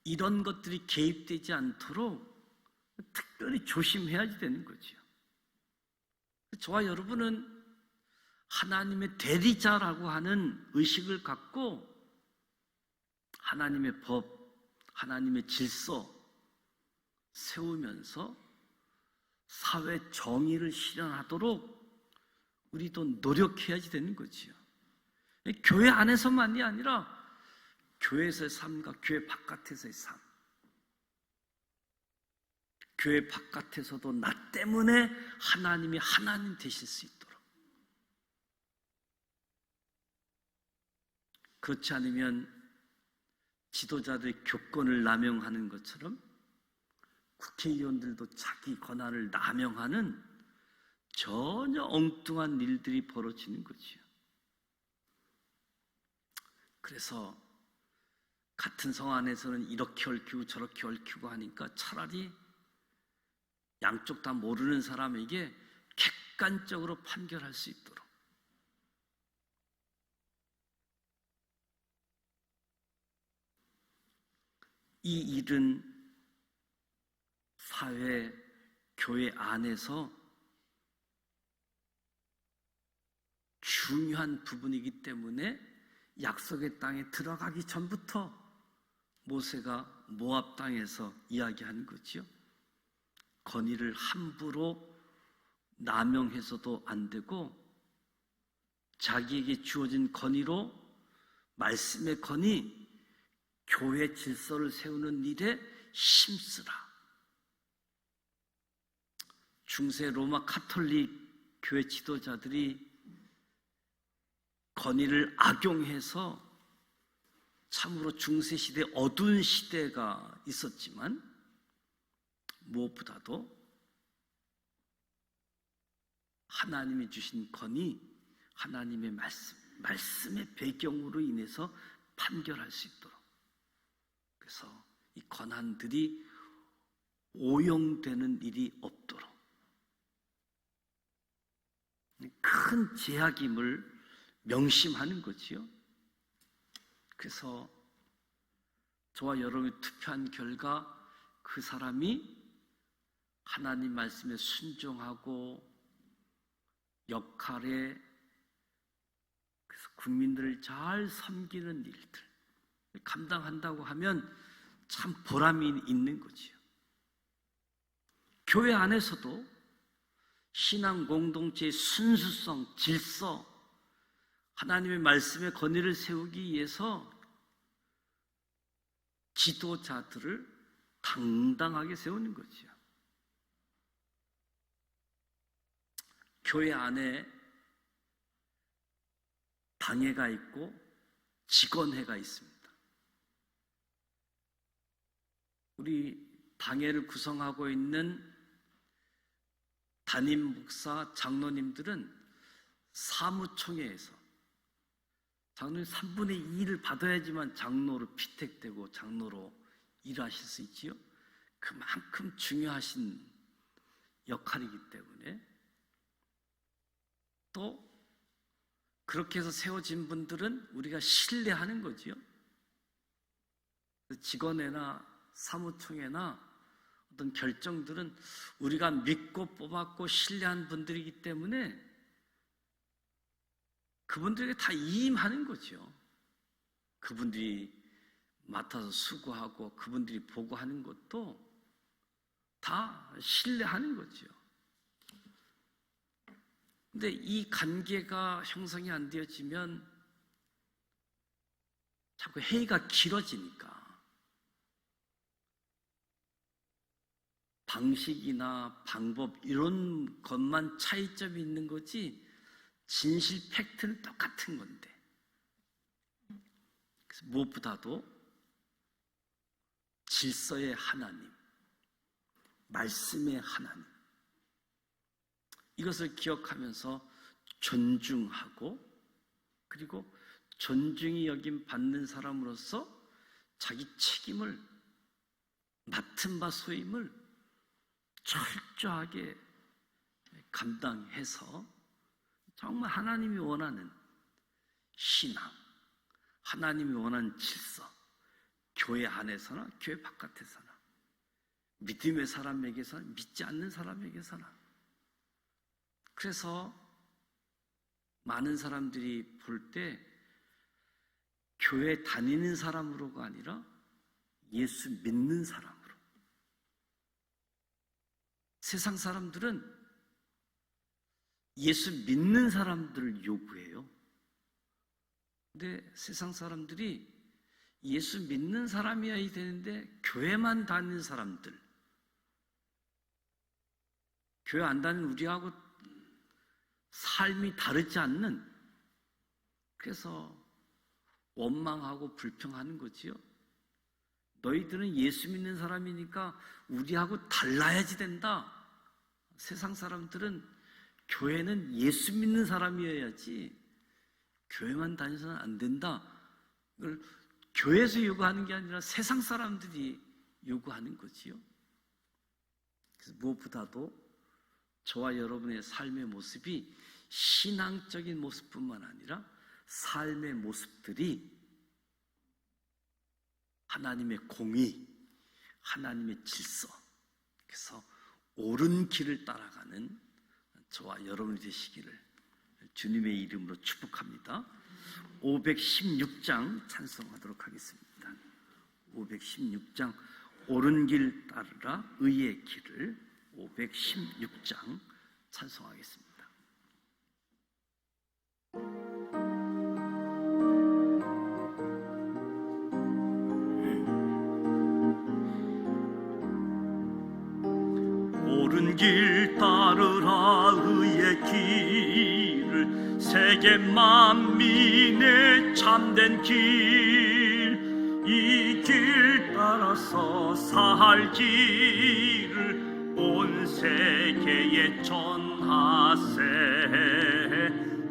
이런 것들이 개입되지 않도록 특별히 조심해야지 되는 거죠. 저와 여러분은 하나님의 대리자라고 하는 의식을 갖고 하나님의 법, 하나님의 질서 세우면서 사회 정의를 실현하도록 우리도 노력해야지 되는 거지요. 교회 안에서만이 아니라 교회에서의 삶과 교회 바깥에서의 삶, 교회 바깥에서도 나 때문에 하나님이 하나님 되실 수 있도록. 그렇지 않으면 지도자들의 교권을 남용하는 것처럼 국회의원들도 자기 권한을 남용하는 전혀 엉뚱한 일들이 벌어지는 거지요. 그래서 같은 성 안에서는 이렇게 얽히고 저렇게 얽히고 하니까 차라리 양쪽 다 모르는 사람에게 객관적으로 판결할 수 있도록, 이 일은 사회, 교회 안에서 중요한 부분이기 때문에 약속의 땅에 들어가기 전부터 모세가 모압 땅에서 이야기하는 거지요. 건의를 함부로 남용해서도 안 되고, 자기에게 주어진 건의로, 말씀의 건의, 교회 질서를 세우는 일에 힘쓰라. 중세 로마 카톨릭 교회 지도자들이 건의를 악용해서 참으로 중세시대 어두운 시대가 있었지만, 무엇보다도 하나님이 주신 건의, 하나님의 말씀의 배경으로 인해서 판결할 수 있도록, 그래서 이 권한들이 오용되는 일이 없도록 큰 제약임을 명심하는 거지요. 그래서 저와 여러분이 투표한 결과 그 그 사람이 하나님 말씀에 순종하고 역할에, 그래서 국민들을 잘 섬기는 일들 감당한다고 하면 참 보람이 있는 거지요. 교회 안에서도 신앙 공동체의 순수성, 질서, 하나님의 말씀의 권위를 세우기 위해서 지도자들을 당당하게 세우는 거지요. 교회 안에 당회가 있고 직원회가 있습니다. 우리 당회를 구성하고 있는 담임 목사, 장로님들은 사무총회에서 장로님 3분의 2를 받아야지만 장로로 피택되고 장로로 일하실 수 있지요. 그만큼 중요하신 역할이기 때문에, 또 그렇게 해서 세워진 분들은 우리가 신뢰하는 거지요. 직원회나 사무총회나 어떤 결정들은 우리가 믿고 뽑았고 신뢰한 분들이기 때문에 그분들에게 다 이임하는 거죠. 그분들이 맡아서 수고하고 그분들이 보고하는 것도 다 신뢰하는 거죠. 근데 이 관계가 형성이 안 되어지면 자꾸 회의가 길어지니까 방식이나 방법 이런 것만 차이점이 있는 거지 진실 팩트는 똑같은 건데, 그래서 무엇보다도 질서의 하나님, 말씀의 하나님, 이것을 기억하면서 존중하고, 그리고 존중이 여김 받는 사람으로서 자기 책임을, 맡은 바 소임을 철저하게 감당해서 정말 하나님이 원하는 신앙, 하나님이 원하는 질서, 교회 안에서나 교회 바깥에서나, 믿음의 사람에게서나 믿지 않는 사람에게서나. 그래서 많은 사람들이 볼 때 교회 다니는 사람으로가 아니라 예수 믿는 사람으로. 세상 사람들은 예수 믿는 사람들을 요구해요. 근데 세상 사람들이 예수 믿는 사람이어야 되는데 교회만 다니는 사람들, 교회 안 다니는 우리하고 삶이 다르지 않는, 그래서 원망하고 불평하는 거지요. 너희들은 예수 믿는 사람이니까 우리하고 달라야지 된다. 세상 사람들은 교회는 예수 믿는 사람이어야지 교회만 다니서는 안 된다. 그걸 교회에서 요구하는 게 아니라 세상 사람들이 요구하는 거지요. 그래서 무엇보다도 저와 여러분의 삶의 모습이 신앙적인 모습뿐만 아니라 삶의 모습들이 하나님의 공의, 하나님의 질서, 그래서 옳은 길을 따라가는 저와 여러분이 되시기를 주님의 이름으로 축복합니다. 516장 찬송하도록 하겠습니다. 516장 옳은 길 따르라 의의 길을, 516장 찬송하겠습니다. 옳은 길 따르라 의의 길을, 세계 만민의 참된 길, 이 길 따라서 살기를 온 세계에 전하세.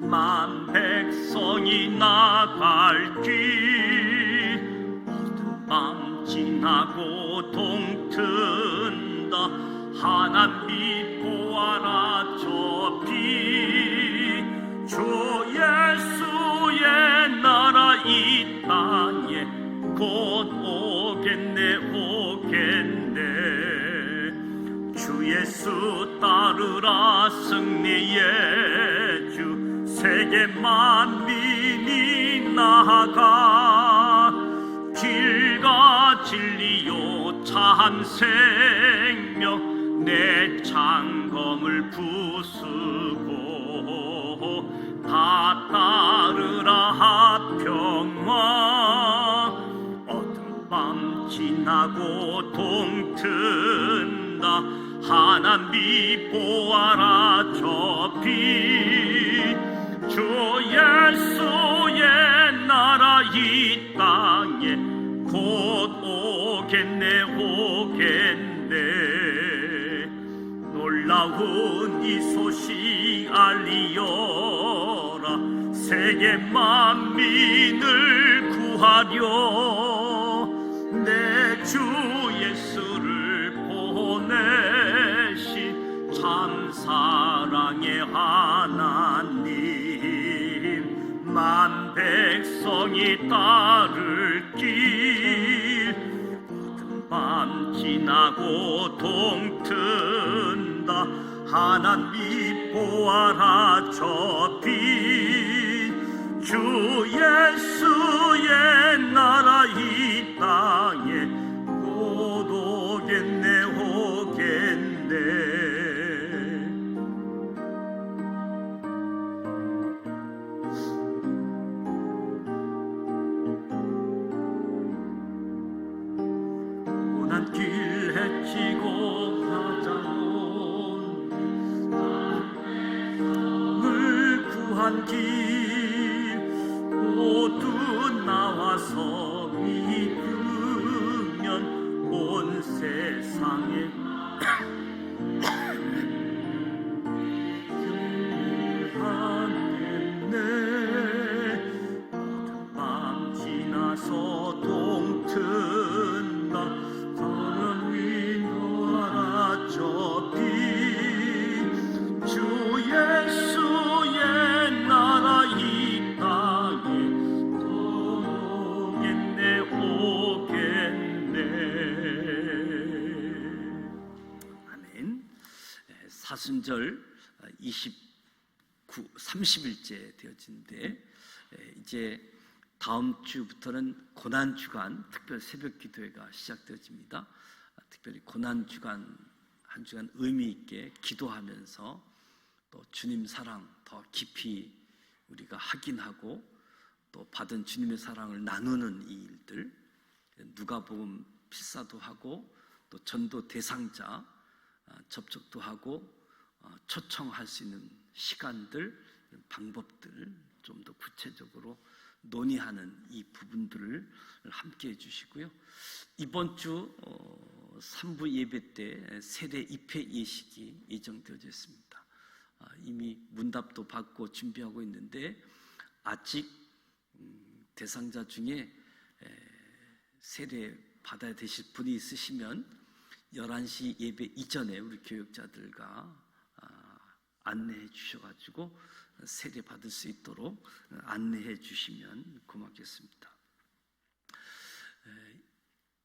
만 백성이 나갈 길, 어두밤 지나고 동튼다. 하나님 보아라 저 빛, 주 예수의 나라 이 땅에 곧 오겠네 오겠네. 따르라 승리의 주 세계 만민이 나아가 길과 진리요 참 생명 내 창검을 부수고 다 따르라 하평화 어두운 밤 지나고 동튼다 하나님 보아라 저 빛 주 예수의 나라 이 땅에 곧 오겠네 오겠네 놀라운 이 소식 알리어라 세계 만민을 구하려 내 주 예수를 보내신 참 사랑의 하나님 만 백성이 따를 길 어두운 밤 지나고 동튼다 하나님 보아라 저 빛 주 예수의 나라 이 땅에 곧 오겠네 오겠네 고난 길 헤치고 가자온 을 구한 길 모두 나와서 믿으면 온 세상에 하겠네 어두운 밤 지나서 동튼다 저는 위로하라 저 빛 주 예수의 나라 이 땅에 오겠네 오겠네 아멘. 사순절 30일째 되어지는데 이제 다음 주부터는 고난주간 특별 새벽 기도회가 시작되어집니다. 특별히 고난주간 한 주간 의미 있게 기도하면서 또 주님 사랑 더 깊이 우리가 확인하고 또 받은 주님의 사랑을 나누는 이 일들 누가복음 필사도 하고 또 전도 대상자 접촉도 하고 초청할 수 있는 시간들 방법들 좀 더 구체적으로 논의하는 이 부분들을 함께 해주시고요. 이번 주 3부 예배 때 세례 입회 예식이 예정되어져 있습니다. 이미 문답도 받고 준비하고 있는데 아직 대상자 중에 세례 받아야 되실 분이 있으시면 11시 예배 이전에 우리 교육자들과 안내해 주셔가지고 세례 받을 수 있도록 안내해 주시면 고맙겠습니다.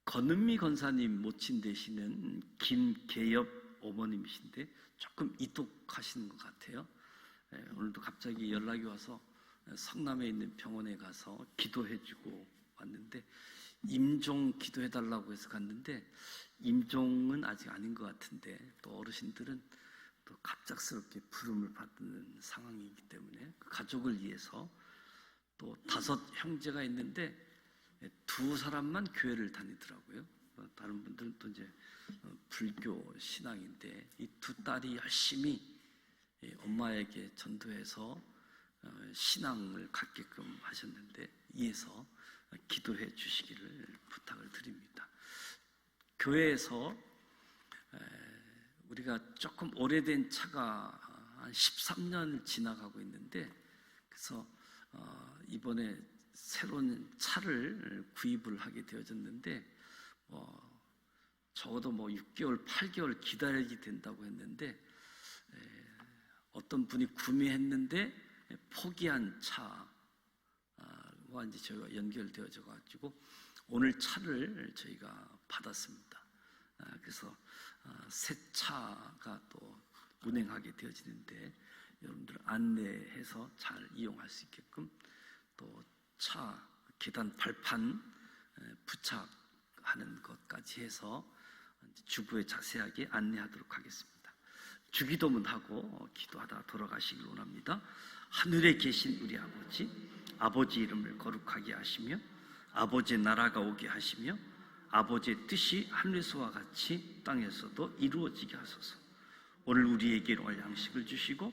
권은미 권사님 모친 되시는 김계엽 어머님이신데 조금 이독하시는 것 같아요. 오늘도 갑자기 연락이 와서 성남에 있는 병원에 가서 기도해주고 왔는데 임종 기도해달라고 해서 갔는데 임종은 아직 아닌 것 같은데 또 어르신들은 또 갑작스럽게 부름을 받는 상황이기 때문에 가족을 위해서 또 5 형제가 있는데 2 사람만 교회를 다니더라고요. 다른 분들은 또 이제 불교 신앙인데 이 2 딸이 열심히 엄마에게 전도해서 신앙을 갖게끔 하셨는데 이에서 기도해 주시기를 부탁을 드립니다. 교회에서 우리가 조금 오래된 차가 한 13년 지나가고 있는데 그래서 이번에 새로운 차를 구입을 하게 되어졌는데 적어도 6개월, 8개월 기다려야 된다고 했는데 어떤 분이 구매했는데 포기한 차와 이제 저희가 연결되어져 가지고 오늘 차를 저희가 받았습니다. 그래서 새 차가 또 운행하게 되어지는데 여러분들 안내해서 잘 이용할 수 있게끔 또 차 계단 발판 부착하는 것까지 해서 주부에 자세하게 안내하도록 하겠습니다. 주기도문 하고 기도하다 돌아가시길 원합니다. 하늘에 계신 우리 아버지 이름을 거룩하게 하시며 아버지의 나라가 오게 하시며 아버지의 뜻이 하늘에서와 같이 땅에서도 이루어지게 하소서. 오늘 우리에게 일용할 양식을 주시고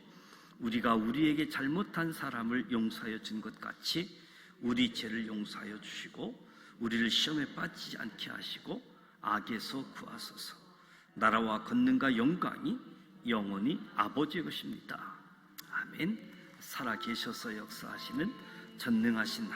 우리가 우리에게 잘못한 사람을 용서하여 준 것 같이 우리 죄를 용서하여 주시고 우리를 시험에 빠지지 않게 하시고 악에서 구하소서. 나라와 권능과 영광이 영원히 아버지의 것입니다. 아멘. 살아계셔서 역사하시는 전능하신